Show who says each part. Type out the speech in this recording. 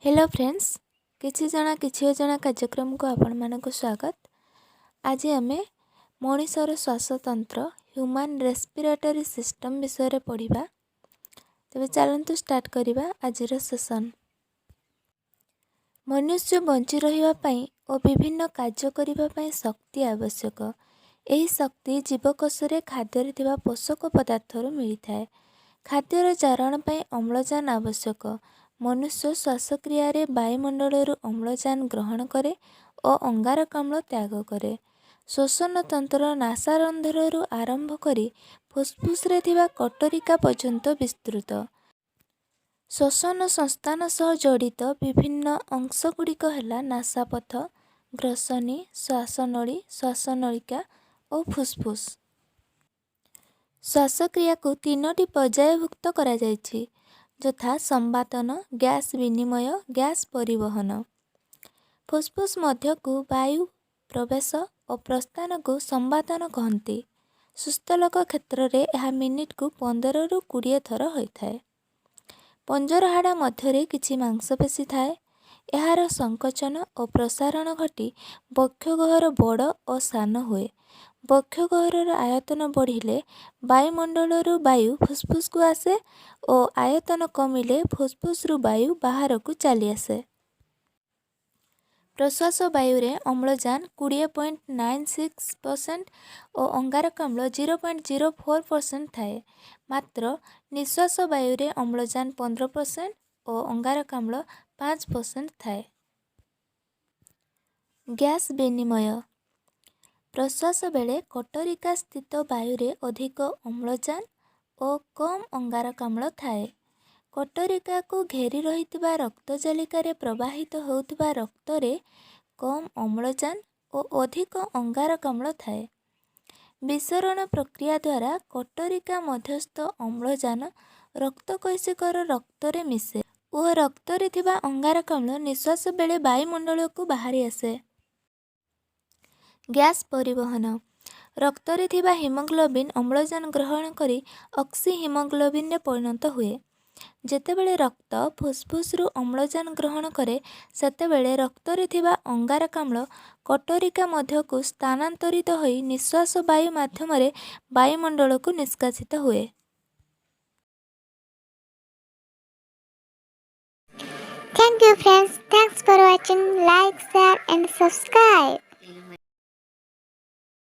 Speaker 1: Hello friends, किछि जना किछि अजना कार्यक्रम को आपण मानक स्वागत। आज आमे मनीषर श्वासतंत्र ह्यूमन रेस्पिरेटरी सिस्टम विषय रे पढ़िबा। तबे चलंतु स्टार्ट करिबा आजिर सेशन। मनुष्य बंची रहिबा पई और विभिन्न कार्य करिबा पई शक्ति आवश्यक। एही शक्ति जीवकोशरे खाद्य रे थिबा पोषक पदार्थरु मिली थाए। खाद्यर चारण पई अम्लजान आवश्यक। मनुष्य श्वासक्रिया रे वायुमंडल अम्लजान ग्रहण करे और अंगारकाम्ल त्याग करे। श्वसन तंत्र नासारंध्र आरंभ करी फुसफुस रे थिबा कटरिका पर्यंत विस्तृत। श्वसन संस्थान सह जड़ित विभिन्न अंशगुड़िक है नासापथ, ग्रसनी, श्वासनली, श्वासनलिका और फुसफुस। श्वासक्रिया को तीनोटी पर्यायभुक्त करा जायछि, यथा संवातन, गैस विनिमय, गैस परिवहन। फुसफुस मध्य को वायु प्रवेश और प्रस्थान को संवातन कहते। सुस्थ लोक क्षेत्र में यह मिनिट को 15 ରୁ 20 थर होता है। पंजर हाड़ मध्य किछि मांसपेशी थाए। यार संकोचन और प्रसारण घटी वक्षगहर बड़ और सान हुए। वक्षगहर आयतन बढ़िले वायुमंडल वायु फुसफुस को आसे और आयतन कमिले फुसफुस वायु बाहर को चली आसे। प्रश्वास वायु रे अम्लजान 20.96% और अंगारकाम्ल 0.04% थाए। मात्र निश्वास वायु रे अम्लजान 15% और अंगारकाम्ल 5% थाए। गैस विनिमय। प्रश्वास बेले कटरिका स्थित वायु रे अधिक अम्लजान और कम अंगारकाम्ल थाए। कटरिका को घेरी रहितिबा रक्तजालिका रे प्रवाहित होउतिबा रक्त रे कम अम्लजान और अधिक अंगारकाम्ल थाए। विसरण प्रक्रिया द्वारा कटरिका मध्यस्थ अम्लजान रक्तकैशिकर रक्त रे मिसे और रक्त रे थिबा अंगारकाम्ल निश्वास बेले वायुमंडल को बाहरी आसे। गैस परिवहन। रक्त रे थिबा हिमोग्लोबिन अम्लजान ग्रहण करी ऑक्सी हिमोग्लोबिन रे परिणत हुए। जेतेबेले रक्त फुसफुस रु अम्लजान ग्रहण करे सेतेबेले रक्त रे थिबा अंगारकाम्ल कटरिका मध्य को स्थानांतरित होई निश्वास वायु माध्यम रे वायुमंडल को निष्कासित हुए।
Speaker 2: Thank you friends. Thanks for watching. Like, share and subscribe.